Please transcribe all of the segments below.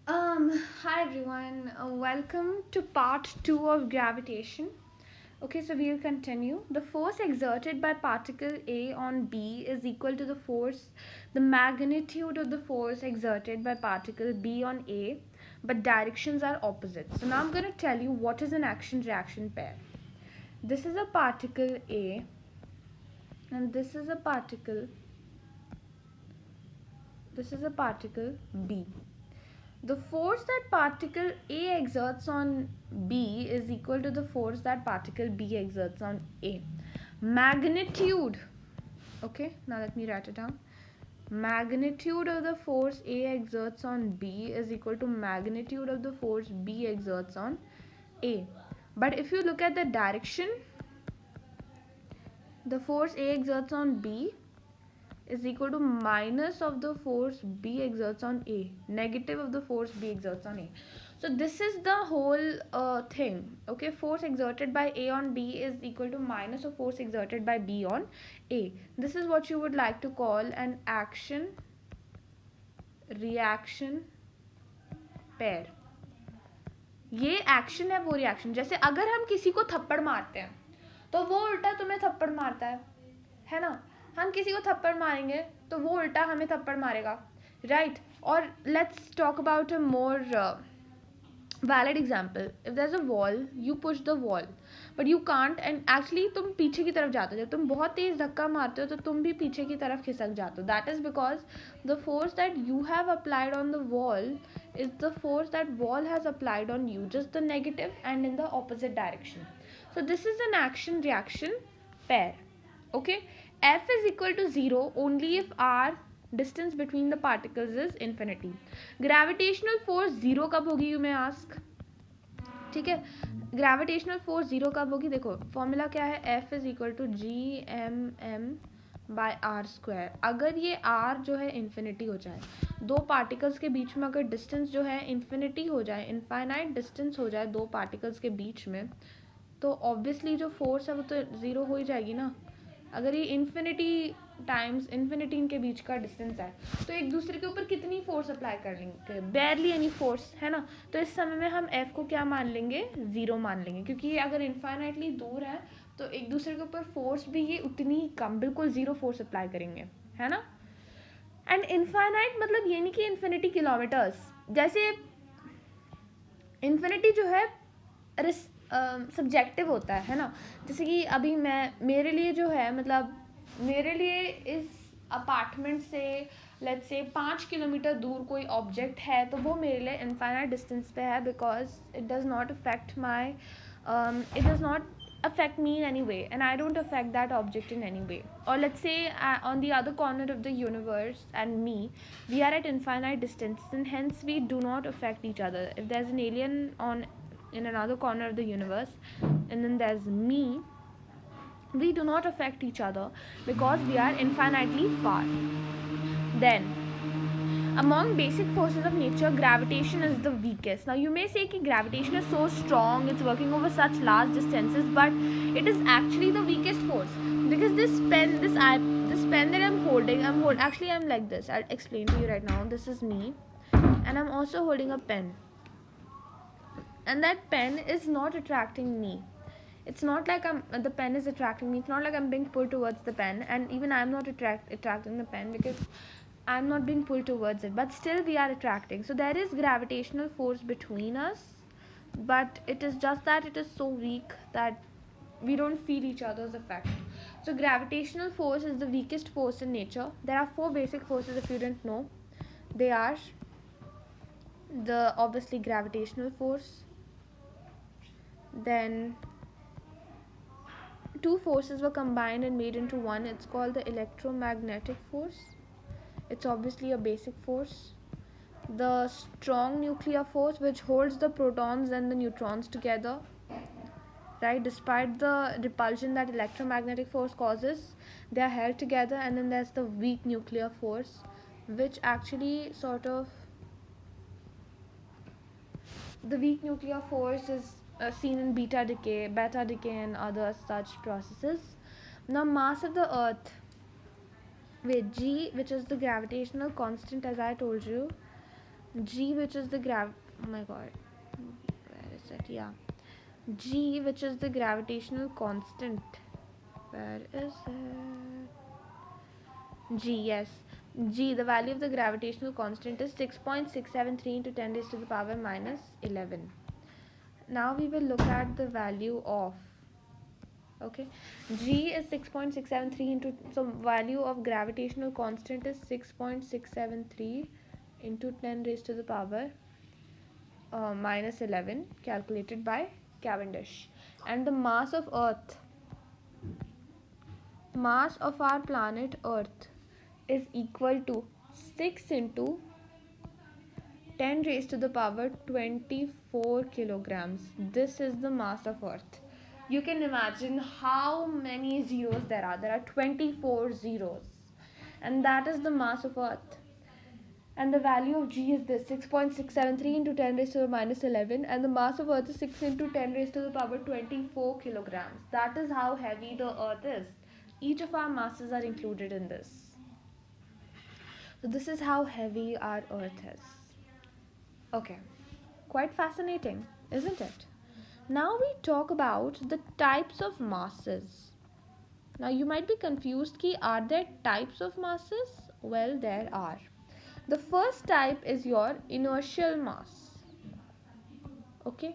Hi everyone. Welcome to part 2 of gravitation. Okay, so we'll continue. The force exerted by particle A on B is equal to the magnitude of the force exerted by particle B on A, but directions are opposite. So now I'm going to tell you what is an action reaction pair. This is a particle A, and this is a particle B. The force that particle A exerts on B is equal to the force that particle B exerts on A. Magnitude. Okay, now let me write it down. Magnitude of the force A exerts on B is equal to magnitude of the force B exerts on A. But if you look at the direction, the force A exerts on B is equal to minus of the force B exerts on A, negative of the force B exerts on A. So this is the whole thing. Okay, force exerted by A on B is equal to minus of force exerted by B on A. This is what you would like to call an action reaction pair. ये action है, वो reaction. जैसे अगर हम किसी को थप्पड़ मारते हैं तो वो उल्टा तुम्हें थप्पड़ मारता है ना. हम किसी को थप्पड़ मारेंगे तो वो उल्टा हमें थप्पड़ मारेगा, राइट. और let's talk about a more valid example. If there's a wall, you push the wall, but you can't, and actually तुम पीछे की तरफ जाते हो. जब तुम बहुत तेज धक्का मारते हो तो तुम भी पीछे की तरफ खिसक जाते हो. That is because the force that you have applied on the wall is the force that wall has applied on you, just the negative and in the opposite direction. So this is an action reaction pair. Okay, F is equal to 0 only if R distance between the particles is infinity. Gravitational force 0 कब होगी, you may ask. ठीक है, gravitational force 0 कब होगी. देखो formula क्या है, F is equal to GMM by R square. अगर ये R जो है इन्फिनिटी हो जाए, दो पार्टिकल्स के बीच में अगर डिस्टेंस जो है इन्फिनिटी हो जाए, इनफाइनाइट डिस्टेंस हो जाए दो पार्टिकल्स के बीच में, तो ऑब्वियसली जो फोर्स है वो तो ज़ीरो हो ही जाएगी ना. अगर ये इन्फिनिटी टाइम्स इन्फिनिटी इनके बीच का डिस्टेंस है तो एक दूसरे के ऊपर कितनी फोर्स अप्लाई करेंगे, बेरली एनी फोर्स, है ना. तो इस समय में हम F को क्या मान लेंगे, ज़ीरो मान लेंगे, क्योंकि ये अगर इनफाइनाइटली दूर है तो एक दूसरे के ऊपर फोर्स भी ये उतनी कम, बिल्कुल ज़ीरो फोर्स अप्लाई करेंगे, है ना. एंड इनफाइनाइट मतलब ये नहीं कि इन्फिनिटी किलोमीटर्स. जैसे इन्फिनिटी जो है सब्जेक्टिव होता है ना. जैसे कि अभी मेरे लिए जो है, मतलब मेरे लिए इस अपार्टमेंट से लेट्स से 5 किलोमीटर दूर कोई ऑब्जेक्ट है तो वो मेरे लिए इनफाइनाइट डिस्टेंस पे है, because it does not affect my it does not affect me in any way, and I don't affect that object in any way. Or let's say on the other corner of the universe and me, we are at infinite distance, and hence we do not affect each other. If there's an alien on in another corner of the universe and then there's me, we do not affect each other because we are infinitely far. Then among basic forces of nature, gravitation is the weakest. Now you may say that gravitation is so strong, it's working over such large distances, but it is actually the weakest force, because this pen that actually I'm like this. I'll explain to you right now. This is me, and I'm also holding a pen, and that pen is not attracting me. It's not like the pen is attracting me. It's not like I'm being pulled towards the pen, and even I'm not attracting the pen, because I'm not being pulled towards it, but still we are attracting. So there is gravitational force between us, but it is just that it is so weak that we don't feel each other's effect. So gravitational force is the weakest force in nature. There are four basic forces, if you didn't know. They are the obviously gravitational force, then two forces were combined and made into one. It's called the electromagnetic force. It's obviously a basic force. The strong nuclear force, which holds the protons and the neutrons together, right, despite the repulsion that electromagnetic force causes, they are held together. And then there's the weak nuclear force, which actually sort of, the weak nuclear force is seen in beta decay and other such processes. Now mass of the earth with G, which is the gravitational constant, as I told you, G, which is the oh my god, where is it? Yeah, G, which is the gravitational constant. Where is it? G, yes. G, the value of the gravitational constant is 6.673 into 10 raised to the power minus 11. Now we will look at the value of, okay, G is 6.673 into, so value of gravitational constant is 6.673 into 10 raised to the power minus 11, calculated by Cavendish. And the mass of Earth, mass of our planet Earth is equal to 6 into 10 raised to the power 24 kilograms. This is the mass of Earth. You can imagine how many zeros there are. There are 24 zeros. And that is the mass of Earth. And the value of G is this, 6.673 into 10 raised to the minus 11. And the mass of Earth is 6 into 10 raised to the power 24 kilograms. That is how heavy the Earth is. Each of our masses are included in this. So this is how heavy our Earth is. Okay, quite fascinating, isn't it? Now we talk about the types of masses. Now you might be confused ki are there types of masses? Well, there are. The first type is your inertial mass. Okay,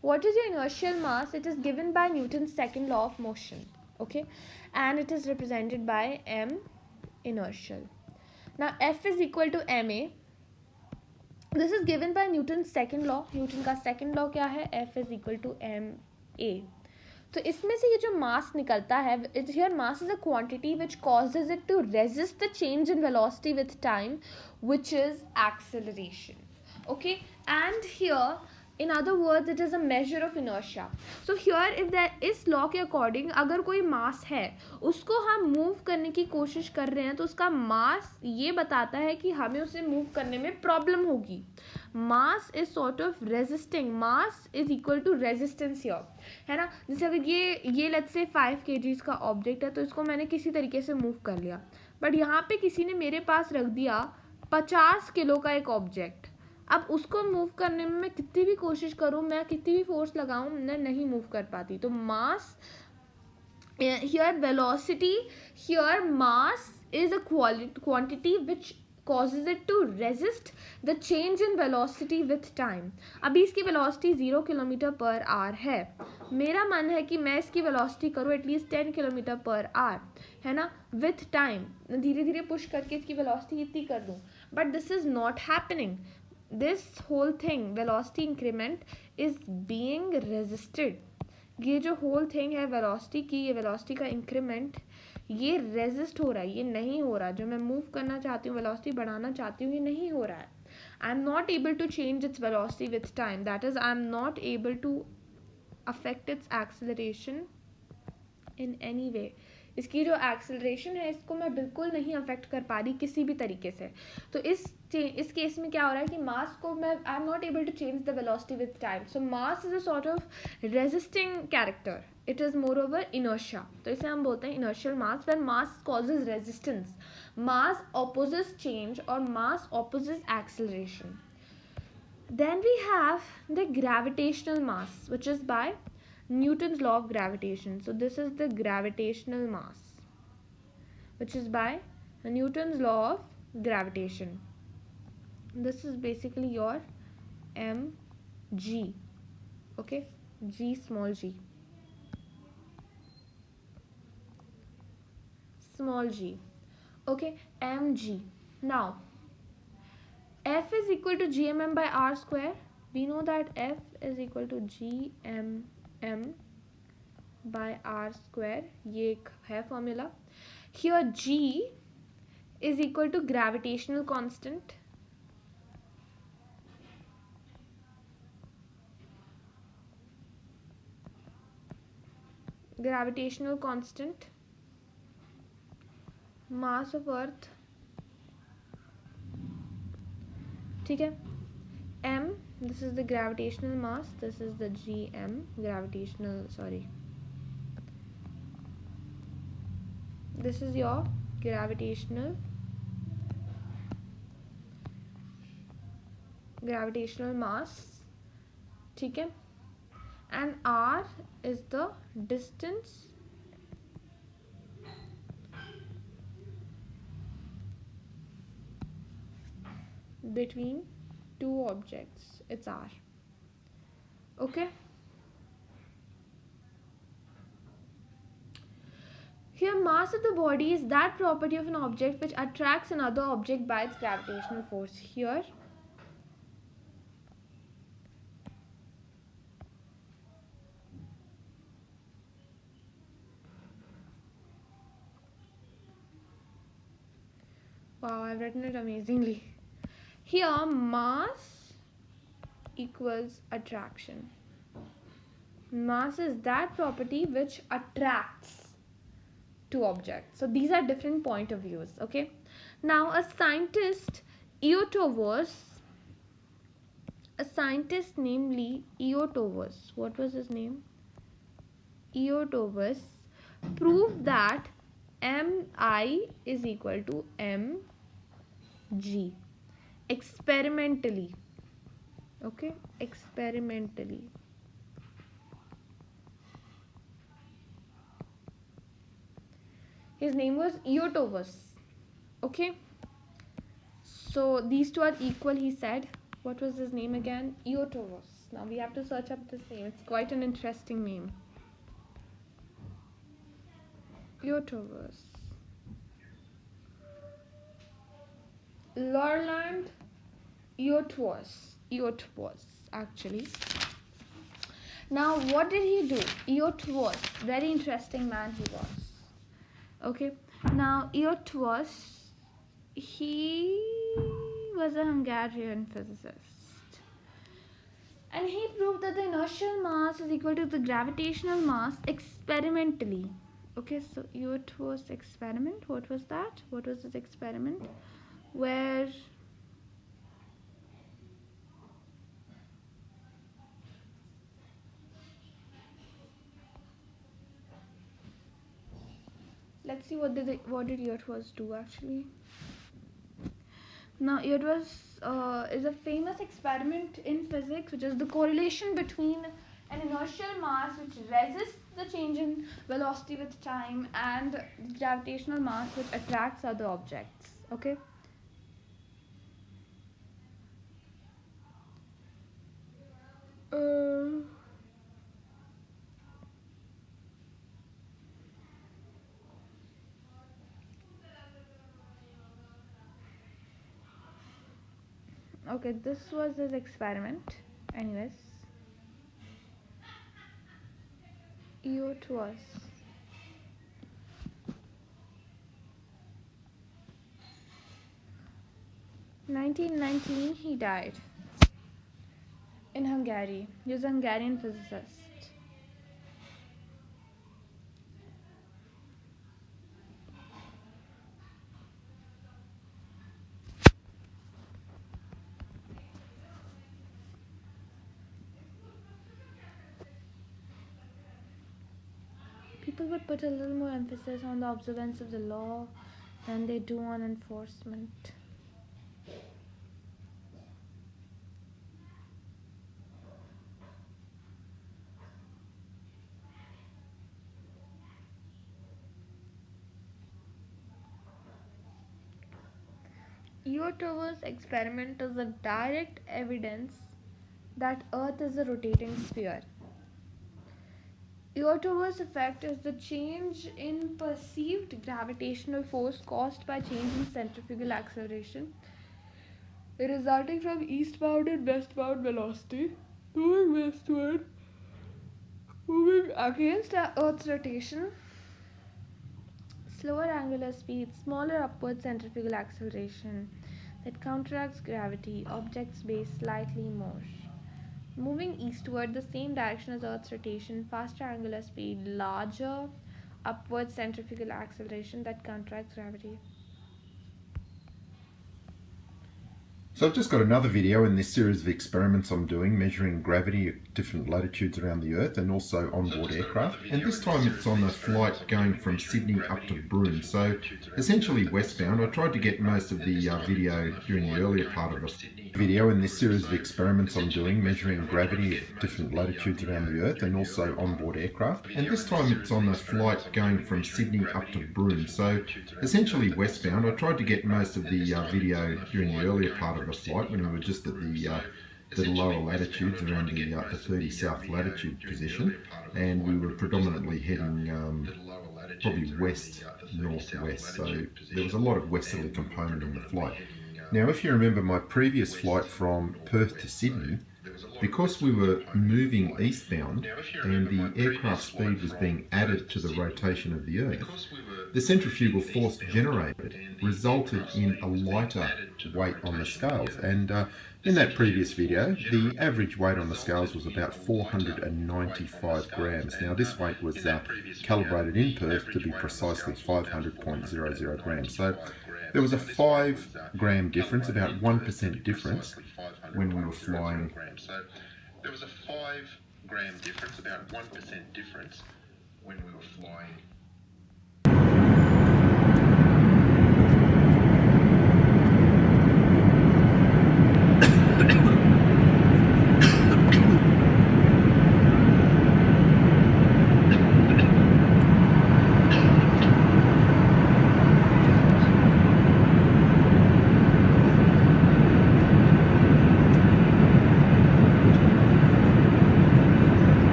what is your inertial mass? It is given by Newton's second law of motion. Okay, and it is represented by m inertial. Now F is equal to ma. This is given by Newton's second law. Newton का second law क्या है? F is equal to ma. तो इसमें से ये जो mass निकलता है, here mass is a quantity which causes it to resist the change in velocity with time, which is acceleration. Okay, and here in other words it is a measure of inertia. So here if there इस law के according अगर कोई mass है उसको हम move करने की कोशिश कर रहे हैं तो उसका mass ये बताता है कि हमें उसे move करने में problem होगी. Mass is sort of resisting. Mass is equal to resistance here, है ना. जैसे अगर ये let's say 5 kgs का object है तो इसको मैंने किसी तरीके से move कर लिया, but यहाँ पे किसी ने मेरे पास रख दिया 50 किलो का एक object. अब उसको मूव करने में मैं कितनी भी कोशिश करूँ, मैं कितनी भी फोर्स लगाऊँ, मैं नहीं मूव कर पाती. तो मास, here velocity, here mass is a quantity which causes it to resist the change in velocity with time. अभी इसकी velocity 0 किलोमीटर पर आवर है. मेरा मन है कि मैं इसकी velocity करूँ एटलीस्ट 10 किलोमीटर पर आवर, है ना, with time. धीरे धीरे पुश करके इसकी velocity इतनी कर दूँ, but this is not happening. This whole thing, velocity increment, is being resisted. ये जो whole thing है velocity की, ये velocity का increment, ये resist हो रहा है, ये नहीं हो रहा. जो मैं move करना चाहती हूँ, velocity बढ़ाना चाहती हूँ, ये नहीं हो रहा है. I am not able to change its velocity with time. That is, I am not able to affect its acceleration in any way. इसकी जो एक्सेलरेशन है इसको मैं बिल्कुल नहीं अफेक्ट कर पा रही किसी भी तरीके से. तो इस केस में क्या हो रहा है कि मास को मैं I am not able to change the velocity with time. So mass is a sort of resisting character. It is more over inertia. तो इसे हम बोलते हैं inertial mass. When mass causes resistance, mass opposes change और mass opposes acceleration. Then we have the gravitational mass, which is by Newton's law of gravitation. So this is the gravitational mass, which is by Newton's law of gravitation. This is basically your mg. Okay, g small g, small g. Okay, mg. Now F is equal to gmm by r square. We know that F is equal to gmm by r square. ये एक है formula. Here G is equal to gravitational constant. Gravitational constant. Mass of Earth. ठीक है. M, this is the gravitational mass. This is the gm, gravitational, sorry. This is your gravitational gravitational mass, ठीक है, and r is the distance between two objects. It's r. Okay. Here, mass of the body is that property of an object which attracts another object by its gravitational force. Here, wow, I've written it amazingly. Here, mass equals attraction. Mass is that property which attracts two objects. So these are different point of views. Okay. Now a scientist, namely Eotovus. What was his name? Eotovus proved that Mi is equal to mg experimentally. Okay, experimentally. His name was Eotovus. Okay, so these two are equal, he said. What was his name again? Eotovus. Now we have to search up this name. It's quite an interesting name. Eotovus. Lorland Eötvös actually. Now what did he do? Eötvös, very interesting man he was. Okay, now Eötvös, he was a Hungarian physicist, and he proved that the inertial mass is equal to the gravitational mass experimentally. Okay, so Eötvös experiment, what was that? What was his experiment? Where let's see what did Eötvös do actually. Now Eötvös is a famous experiment in physics, which is the correlation between an inertial mass which resists the change in velocity with time and the gravitational mass which attracts other objects. Okay. Okay, this was his experiment. Anyways, Eötvös. In 1919 he died in Hungary. He was a Hungarian physicist. People would put a little more emphasis on the observance of the law than they do on enforcement. Eötvös' experiment is a direct evidence that Earth is a rotating sphere. Eötvös' effect is the change in perceived gravitational force caused by change in centrifugal acceleration resulting from eastbound and westbound velocity moving westward, moving against Earth's rotation, slower angular speed, smaller upward centrifugal acceleration that counteracts gravity, objects base slightly more. Moving eastward the same direction as Earth's rotation, faster angular speed, larger upward centrifugal acceleration that counteracts gravity. So I've just got another video in this series of experiments I'm doing measuring gravity at different latitudes around the Earth and also onboard aircraft. And this time it's on a flight going from Sydney up to Broome, so essentially westbound. I tried to get most of the video during the earlier part of the video in this series of experiments I'm doing measuring gravity at different latitudes around the Earth and also onboard aircraft. And this time it's on a flight going from Sydney up to Broome, so essentially westbound. I tried to get most of the video during the earlier part of the flight when we were just at the lower latitudes around the 30 south latitude position, and we were predominantly heading probably west northwest, so there was a lot of westerly component in the flight. Now, if you remember my previous flight from Perth to Sydney, because we were moving eastbound and the aircraft speed was being added to the rotation of the Earth, the centrifugal force generated resulted in a lighter weight on the scales. And in that previous video, the average weight on the scales was about 495 grams. Now, this weight was calibrated in Perth to be precisely 500.00 grams. So there was a 5 gram difference, about 1% difference when we were flying. So there was a 5 gram difference, about 1% difference when we were flying.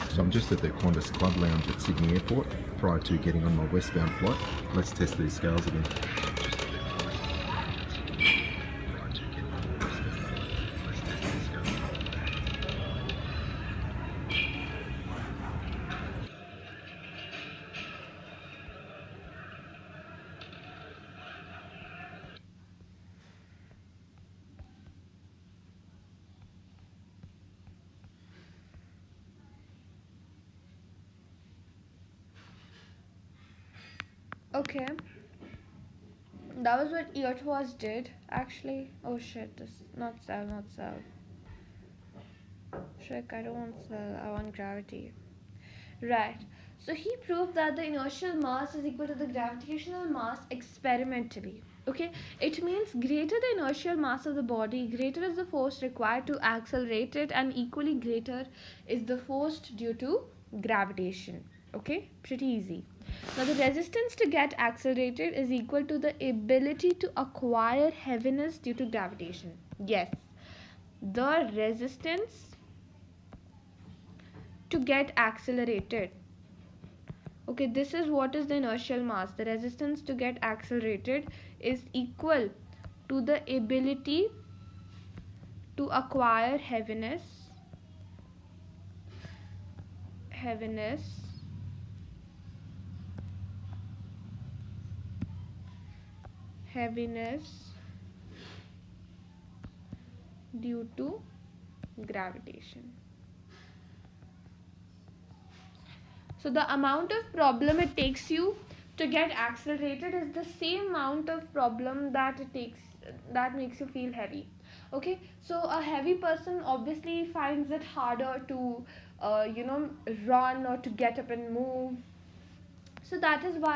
So I'm just at the Qantas Club Lounge at Sydney Airport prior to getting on my westbound flight. Let's test these scales again. Okay, that was what EarthWAS did actually. Oh shit, this not cell, not cell. Shrek, I don't want cell, I want gravity. Right. So he proved that the inertial mass is equal to the gravitational mass experimentally. Okay, it means greater the inertial mass of the body, greater is the force required to accelerate it, and equally greater is the force due to gravitation. Okay, pretty easy. Now, the resistance to get accelerated is equal to the ability to acquire heaviness due to gravitation. Yes, the resistance to get accelerated. Okay, this is what is the inertial mass. The resistance to get accelerated is equal to the ability to acquire heaviness due to gravitation. So the amount of problem it takes you to get accelerated is the same amount of problem that it takes that makes you feel heavy. Okay, so a heavy person obviously finds it harder to run or to get up and move. So that is why